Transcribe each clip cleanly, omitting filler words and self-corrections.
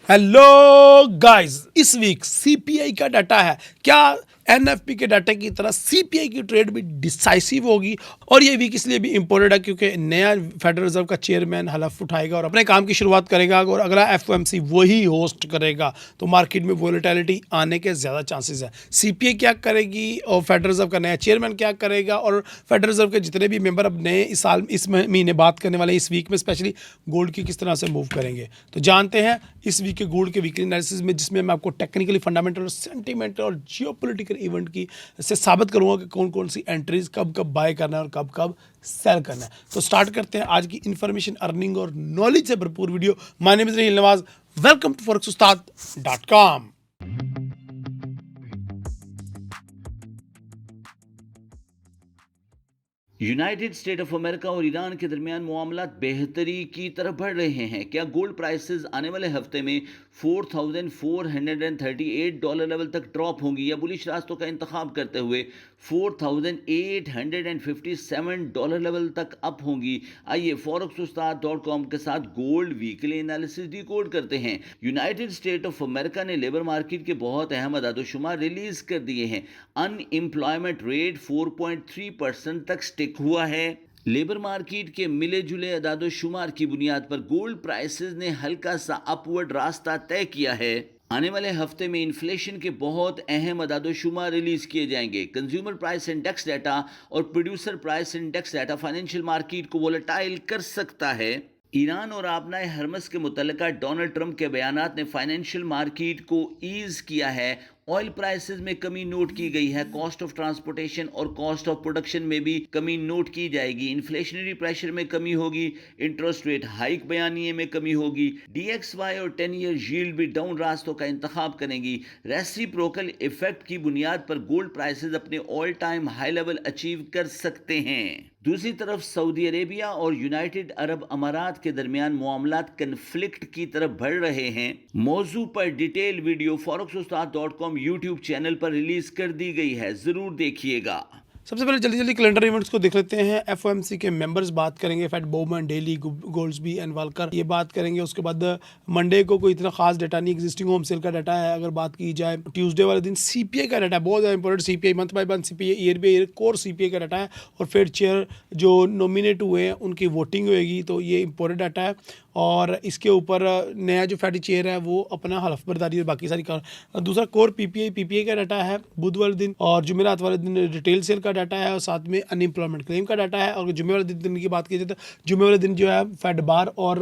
Hello guys, इस week CPI का data है। क्या एनएफपी के डाटा की तरह सीपीआई की ट्रेड भी डिसाइसिव होगी? और ये वीक इसलिए भी इंपॉर्टेंट है क्योंकि नया फेडरल रिजर्व का चेयरमैन हलफ उठाएगा और अपने काम की शुरुआत करेगा और अगला एफओएमसी वही होस्ट करेगा, तो मार्केट में वोलेटिलिटी आने के ज़्यादा चांसेस है। सीपीआई क्या करेगी और फेडरल रिजर्व का नया चेयरमैन क्या करेगा, और फेडरल रिजर्व के जितने भी मेंबर अब नए इस साल इस महीने बात करने वाले इस वीक में स्पेशली गोल्ड की किस तरह से मूव करेंगे, तो जानते हैं इस वीक के गोल्ड के वीकली एनालिसिस में, जिसमें मैं आपको टेक्निकली फंडामेंटल और सेंटीमेंटल और जियोपॉलिटिकल इवेंट की से साबित करूंगा कि कौन कौन सी एंट्रीज कब कब बाय करना है और कब कब सेल करना है। तो स्टार्ट करते हैं आज की इन्फॉर्मेशन, अर्निंग और नॉलेज से भरपूर video. My name is Raheel Nawaz, welcome to forex-ustad.com। United State of America और ईरान के दरमियान मामलात बेहतरी की तरफ बढ़ रहे हैं। क्या गोल्ड प्राइसेस आने वाले हफ्ते में $4,438 लेवल तक ड्रॉप होंगी, या बुलिश रास्तों का इंतखाब करते हुए $4,857 लेवल तक अप होंगी? आइए forex-ustad.com के साथ गोल्ड वीकली एनालिसिस डिकोड करते हैं। यूनाइटेड स्टेट ऑफ अमेरिका ने लेबर मार्केट के बहुत अहम अदादोशुमार रिलीज कर दिए हैं। अनएम्प्लॉयमेंट रेट 4.3% तक स्टिक हुआ है। लेबर मार्केट के मिले जुले अदादो शुमार की बुनियाद पर गोल्ड प्राइसेस ने हल्का सा अपवर्ड रास्ता तय किया है। आने वाले हफ्ते में इन्फ्लेशन के बहुत अहम अदादो शुमार रिलीज किए जाएंगे। कंज्यूमर प्राइस इंडेक्स डाटा और producer price index data financial market को वोलेटाइल कर सकता है। ईरान और आबनाए हरमस के मुतल्लिका डोनाल्ड ट्रंप के बयानात ने फाइनेंशियल मार्केट को ईज किया है। ऑयल प्राइसेस में कमी नोट की गई है। कॉस्ट ऑफ ट्रांसपोर्टेशन और कॉस्ट ऑफ प्रोडक्शन में भी कमी नोट की जाएगी। इन्फ्लेशनरी प्रेशर में कमी होगी। इंटरेस्ट रेट हाइक बयानिए में कमी होगी। DXY और 10 ईयर यील्ड भी डाउन रास्तों का इंतखाब करेंगी। रेसिप्रोकल इफेक्ट की बुनियाद पर गोल्ड प्राइसेस अपने all time high level achieve कर सकते हैं। दूसरी तरफ सऊदी अरेबिया और यूनाइटेड अरब अमारात के दरमियान मामलात कन्फ्लिक्ट की तरफ बढ़ रहे हैं। मौजू पर detail video forex-ustad.com YouTube channel पर रिलीज कर दी गई है, जरूर देखिएगा। सबसे पहले जल्दी कैलेंडर इवेंट्स को देख लेते हैं। एफओएमसी के मेंबर्स बात करेंगे, Fed Bowman, Daily, Goldsby and Walker, ये बात करेंगे। उसके बाद मंडे को कोई इतना खास डाटा नहीं, एग्जिस्टिंग होम सेल का डाटा है। अगर बात की जाए ट्यूसडे वाले दिन सीपीआई का डाटा है, बहुत ज़्यादा important. CPI month by month, CPI year by year core CPI का डाटा है। और फेड चेयर जो नॉमिनेट हुए हैं उनकी वोटिंग होएगी, तो ये इंपॉर्टेंट डाटा है। और इसके ऊपर नया जो फेड चेयर है वो अपना हलफ बर्दारी और बाकी सारी दूसरा कोर पीपीआई का डाटा है बुध वाले दिन, और जुमेरात वाले दिन रिटेल सेल का डाटा है, और साथ में अनएम्प्लॉयमेंट क्लेम का डाटा है। और जुमे वाले दिन की बात की जाए तो जुमे वाले दिन जो है फेड बार और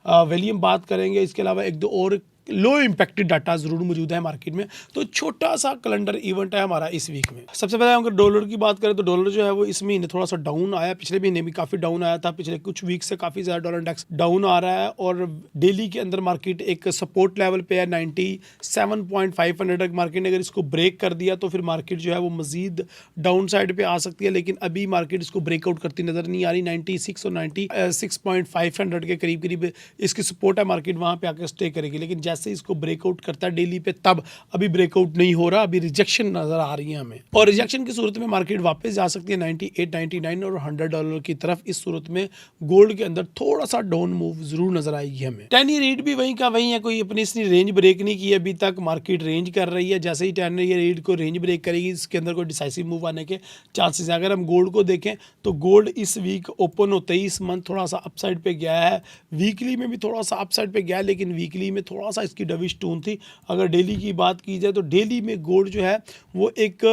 वैल्यूम बात करेंगे। इसके अलावा एक दो और लो इम्पैक्टेड डाटा जरूर मौजूद है मार्केट में। तो छोटा सा कैलेंडर इवेंट है हमारा इस वीक में। सबसे पहले अगर डॉलर की बात करें तो डॉलर जो है वो इस महीने थोड़ा सा डाउन आया। पिछले महीने भी काफ़ी डाउन आया था, पिछले कुछ वीक से काफ़ी ज़्यादा डॉलर इंडेक्स डाउन आ रहा है। और डेली के अंदर मार्केट एक सपोर्ट लेवल पे है 97.500। मार्केट ने अगर इसको ब्रेक कर दिया तो फिर मार्केट जो है वो मजीद डाउन साइड पर आ सकती है, लेकिन अभी मार्केट इसको ब्रेकआउट करती नज़र नहीं आ रही। 96 और 96.500 के करीब करीब इसकी सपोर्ट है, मार्केट वहाँ पे आकर स्टे करेगी। लेकिन जैसे इसको ब्रेकआउट करता है डेली पे, तब अभी ब्रेकआउट नहीं हो रहा, अभी रिजेक्शन नजर आ रही है हमें। और रिजेक्शन की सूरत में मार्केट वापस जा सकती है 98, 99 और $100 की तरफ। इस सूरत में गोल्ड के अंदर थोड़ा सा डाउन मूव जरूर नजर आएगी हमें। 10 ईयर रेट भी वहीं का वहीं है, कोई अपनी इसने रेंज ब्रेक नहीं की अभी तक। मार्केट रेंज कर रही है, जैसे ही 10 ईयर रेट को रेंज ब्रेक करेगी इसके अंदर कोई डिसाइसिव मूव आने के चांसेस हैं। अगर हम गोल्ड को देखें तो गोल्ड इस वीक ओपन होते ही इस मंथ थोड़ा सा अपसाइड पे गया है। वीकली में भी थोड़ा सा अपसाइड पे गया है, लेकिन वीकली में थोड़ा सा इसकी डविश टून थी। अगर डेली की बात की जाए तो डेली में गोल्ड जो है वो एक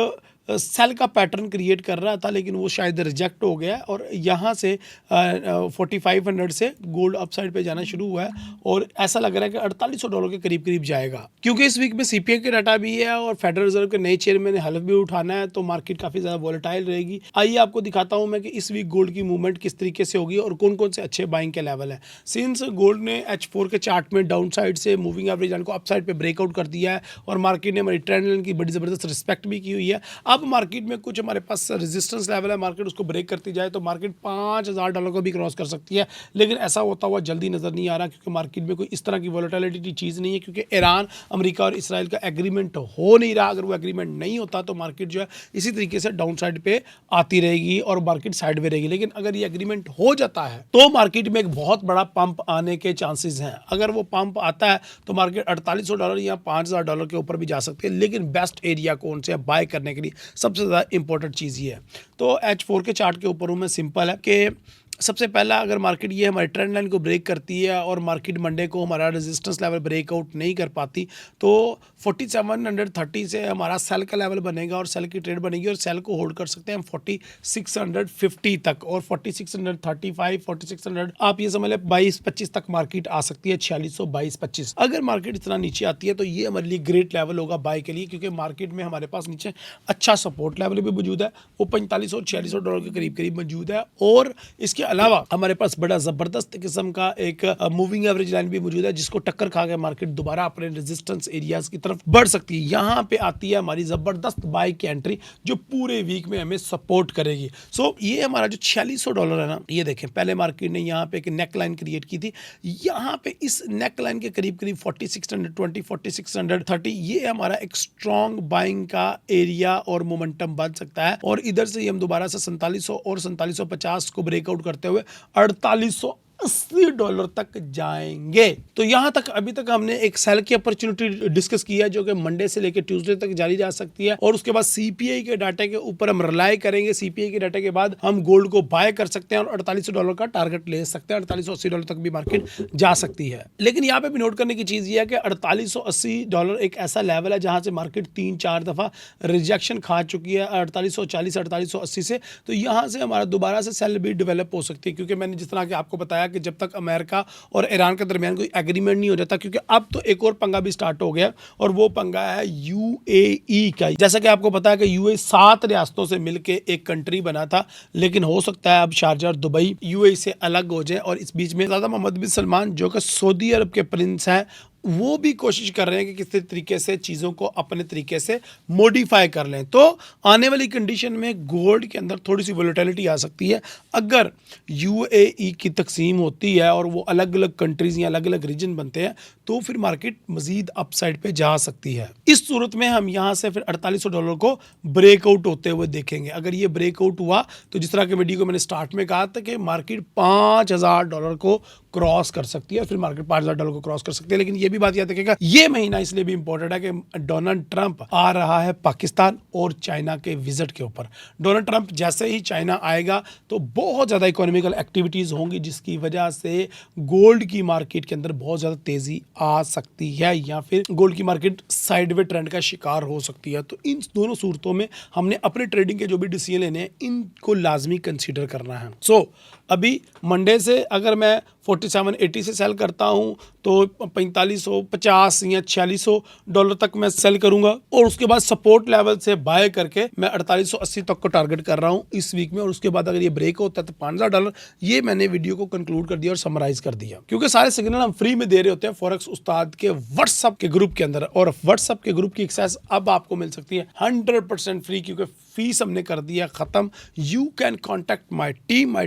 सेल का पैटर्न क्रिएट कर रहा था, लेकिन वो शायद रिजेक्ट हो गया और यहाँ से 4500 से गोल्ड अपसाइड पे जाना शुरू हुआ है। और ऐसा लग रहा है कि $4800 के करीब करीब जाएगा, क्योंकि इस वीक में सीपीआई के डाटा भी है और फेडरल रिजर्व के नए चेयरमैन ने हलफ भी उठाना है, तो मार्केट काफ़ी ज़्यादा वॉलेटाइल रहेगी। आइए आपको दिखाता हूँ मैं कि इस वीक गोल्ड की मूवमेंट किस तरीके से होगी और कौन कौन से अच्छे बाइंग के लेवल है। सिंस गोल्ड ने H4 के चार्ट में डाउन साइड से मूविंग एवरेज को अपसाइड पे ब्रेकआउट कर दिया है और मार्केट ने हमारी ट्रेंड लाइन की बड़ी ज़बरदस्त रिस्पेक्ट भी की हुई है। अब अब मार्केट में कुछ हमारे पास रेजिस्टेंस लेवल है, मार्केट उसको ब्रेक करती जाए तो मार्केट $5,000 को भी क्रॉस कर सकती है, लेकिन ऐसा होता हुआ जल्दी नजर नहीं आ रहा क्योंकि मार्केट में कोई इस तरह की वोलेटिलिटी की चीज़ नहीं है, क्योंकि ईरान, अमेरिका और इसराइल का एग्रीमेंट हो नहीं रहा। अगर वो एग्रीमेंट नहीं होता तो मार्केट जो है इसी तरीके से डाउन साइड पे आती रहेगी और मार्केट साइड में रहेगी। लेकिन अगर ये एग्रीमेंट हो जाता है तो मार्केट में एक बहुत बड़ा पंप आने के चांसेस हैं। अगर वो पंप आता है तो मार्केट $4800 या $5000 के ऊपर भी जा सकती है। लेकिन बेस्ट एरिया कौन से है बाय करने के लिए, सबसे ज़्यादा इंपॉर्टेंट चीज़ ये है। तो H4 के चार्ट के ऊपर हूँ मैं, सिंपल है कि सबसे पहला अगर मार्केट ये हमारी ट्रेंड लाइन को ब्रेक करती है और मार्केट मंडे को हमारा रेजिस्टेंस लेवल ब्रेकआउट नहीं कर पाती तो 4730 से हमारा सेल का लेवल बनेगा और सेल की ट्रेड बनेगी और सेल को होल्ड कर सकते हैं हम 4650 तक और 4635 4600 आप ये समझ लें 22-25 तक मार्केट आ सकती है। 4622-25 अगर मार्केट इतना नीचे आती है तो ये हमारे लिए ग्रेट लेवल होगा बाय के लिए, क्योंकि मार्केट में हमारे पास नीचे अच्छा सपोर्ट लेवल भी मौजूद है, वो $4500 और $4600 के करीब करीब मौजूद है। और इसके अलावा हमारे पास बड़ा जबरदस्त किस्म का एक मूविंग एवरेज लाइन भी मौजूद है जिसको टक्कर खा के मार्केट दोबारा अपने रेजिस्टेंस एरियाज की तरफ बढ़ सकती है। यहाँ पे आती है हमारी जबरदस्त बाय की एंट्री जो पूरे वीक में हमें सपोर्ट करेगी। सो ये हमारा जो $4600 है ना, ये देखें पहले मार्केट ने यहाँ पे एक नेक लाइन क्रिएट की थी, यहाँ पे इस नेक लाइन के करीब करीब 4620 4630 ये हमारा एक स्ट्रॉन्ग बाइंग का एरिया और मोमेंटम बन सकता है और इधर से हम दोबारा से 4700 और 4750 को ब्रेकआउट करते हुए $4880 तक जाएंगे। तो यहां तक अभी तक हमने एक सेल की अपॉर्चुनिटी डिस्कस की है जो कि मंडे से लेकर ट्यूसडे तक जारी जा सकती है और उसके बाद सीपीआई के डाटा के ऊपर हम रिलाई करेंगे। सीपीआई के डाटा के बाद हम गोल्ड को बाय कर सकते हैं और $4800 का टारगेट ले सकते हैं। $4880 तक भी मार्केट जा सकती है। लेकिन यहाँ पे भी नोट करने की चीज ये है कि $4880 एक ऐसा लेवल है जहां से मार्केट 3-4 दफा रिजेक्शन खा चुकी है 4840 4880 से। तो यहां से हमारा दोबारा से सेल भी डेवलप हो सकती है, क्योंकि मैंने जिस तरह के आपको बताया कि जब तक अमेरिका और ईरान के दरमियान कोई एग्रीमेंट नहीं हो जाता, क्योंकि अब तो एक और पंगा भी स्टार्ट हो गया और वो पंगा है यूएई का। जैसा कि आपको पता है कि यूएई 7 रियासतों से मिलकर एक कंट्री बना था, लेकिन हो सकता है अब शारजा और दुबई यूएई से अलग हो जाए और इस बीच में ज़्यादा मोहम्मद बिन सलमान जो कि सऊदी अरब के प्रिंस हैं वो भी कोशिश कर रहे हैं कि किस तरीके से चीज़ों को अपने तरीके से मॉडिफाई कर लें। तो आने वाली कंडीशन में गोल्ड के अंदर थोड़ी सी वोलेटिलिटी आ सकती है। अगर यूएई की तकसीम होती है और वो अलग अलग कंट्रीज या अलग अलग रीजन बनते हैं तो फिर मार्केट मजीद अपसाइड पे जा सकती है। इस सूरत में हम यहाँ से फिर $4800 को ब्रेकआउट होते हुए देखेंगे। अगर ये ब्रेकआउट हुआ तो जिस तरह के वीडियो को मैंने स्टार्ट में कहा था कि मार्केट $5000 को क्रॉस कर सकती है, फिर मार्केट $5000 को क्रॉस कर सकती है। लेकिन ये भी बात याद रखिएगा, ये महीना इसलिए भी इंपॉर्टेंट है कि डोनाल्ड ट्रंप आ रहा है पाकिस्तान और चाइना के विजिट के ऊपर। डोनाल्ड ट्रंप जैसे ही चाइना आएगा तो बहुत ज़्यादा इकोनॉमिकल एक्टिविटीज़ होंगी जिसकी वजह से गोल्ड की मार्केट के अंदर बहुत ज़्यादा तेज़ी आ सकती है या फिर गोल्ड की मार्केट साइडवे ट्रेंड का शिकार हो सकती है। तो इन दोनों सूरतों में हमने अपने ट्रेडिंग के जो भी डिसीजन लेने हैं इनको लाजमी कंसीडर करना है। सो अभी मंडे से अगर मैं 4780 से सेल करता हूं तो 4550 या $4600 तक मैं सेल करूंगा और उसके बाद सपोर्ट लेवल से बाय करके मैं 4880 तक को टारगेट कर रहा हूं इस वीक में। और उसके बाद अगर ये ब्रेक होता है तो $5000। ये मैंने वीडियो को कंक्लूड कर दिया और समराइज कर दिया, क्योंकि सारे सिग्नल हम फ्री में दे रहे होते हैं फॉरेक्स उस्ताद के व्हाट्सएप के ग्रुप के अंदर। और व्हाट्सएप के ग्रुप की एक्सेस अब आपको मिल सकती है 100% फ्री, क्योंकि फीस हमने कर दिया खत्म। You can contact my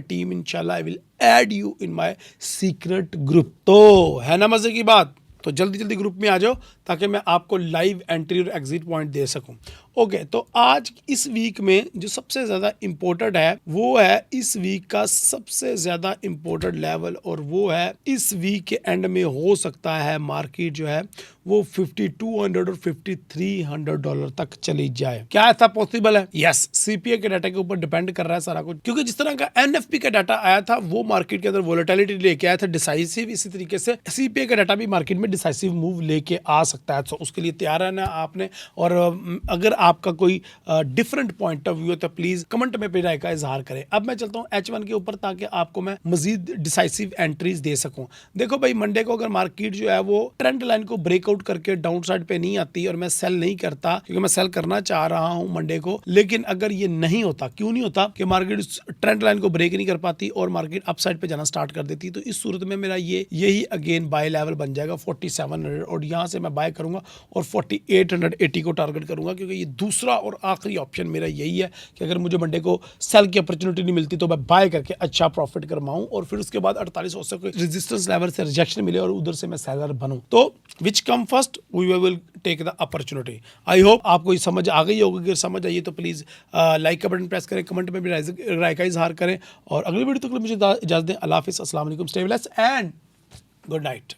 team इंशाल्लाह I will add you in my secret group. तो है ना मजे की बात, तो जल्दी जल्दी ग्रुप में आ जाओ ताकि मैं आपको लाइव एंट्री और एग्जिट पॉइंट दे सकूं। ओके, तो आज इस वीक में जो सबसे ज़्यादा इम्पोर्टेंट है वो है इस वीक का सबसे ज़्यादा इम्पोर्टेंट लेवल, और वो है इस वीक के एंड में हो सकता है मार्केट जो है वो 5200 और $5300 तक चली जाए। क्या ऐसा पॉसिबल है? यस, सीपीआई के डाटा के ऊपर डिपेंड कर रहा है सारा कुछ, क्योंकि जिस तरह का एनएफपी का डाटा आया था वो मार्केट के अंदर वोलेटिलिटी लेके आया था डिसाइसिव, इसी तरीके से सीपीआई का डाटा भी मार्केट में डिसाइसिव मूव लेके आ सकता है। तो उसके लिए तैयार रहना आपने, और अगर आपका कोई डिफरेंट पॉइंट ऑफ व्यू है तो प्लीज कमेंट में राय का इजहार करें। अब मैं चलता हूं H1 के ऊपर ताकि आपको मैं मजीद डिसाइसिव एंट्रीज दे सकूं। देखो भाई, मंडे को अगर मार्केट जो है वो ट्रेंड लाइन को ब्रेकआउट करके डाउन साइड पे नहीं आती और मैं सेल नहीं करता, क्योंकि मैं सेल करना चाह रहा हूं मंडे को, लेकिन अगर ये नहीं होता, क्यों नहीं होता कि मार्केट ट्रेंड लाइन को ब्रेक नहीं कर पाती और मार्केट अपसाइड पे जाना स्टार्ट कर देती, तो इस सूरत में मेरा यही अगेन बाय लेवल बन जाएगा 4700 और यहाँ से मैं बाय करूँगा और 4880 को टारगेट करूँगा, क्योंकि ये दूसरा और आखिरी ऑप्शन मेरा यही है कि अगर मुझे मंडे को सेल की अपॉर्चुनिटी नहीं मिलती तो मैं बाय करके अच्छा प्रॉफिट करवाऊँ और फिर उसके बाद 4800 के रेजिस्टेंस लेवल से रिजेक्शन मिले और उधर से मैं सेलर बनूँ। तो which come first we will take the opportunity. I hope आपको ये समझ आ गई होगी। अगर समझ आई तो प्लीज़ लाइक का बटन प्रेस करें, कमेंट में भी राय का इजहार करें और अगली वीडियो तक मुझे इजाज़त दें। अल्लाह हाफिज़, अस्सलाम वालेकुम, stay blessed and good night.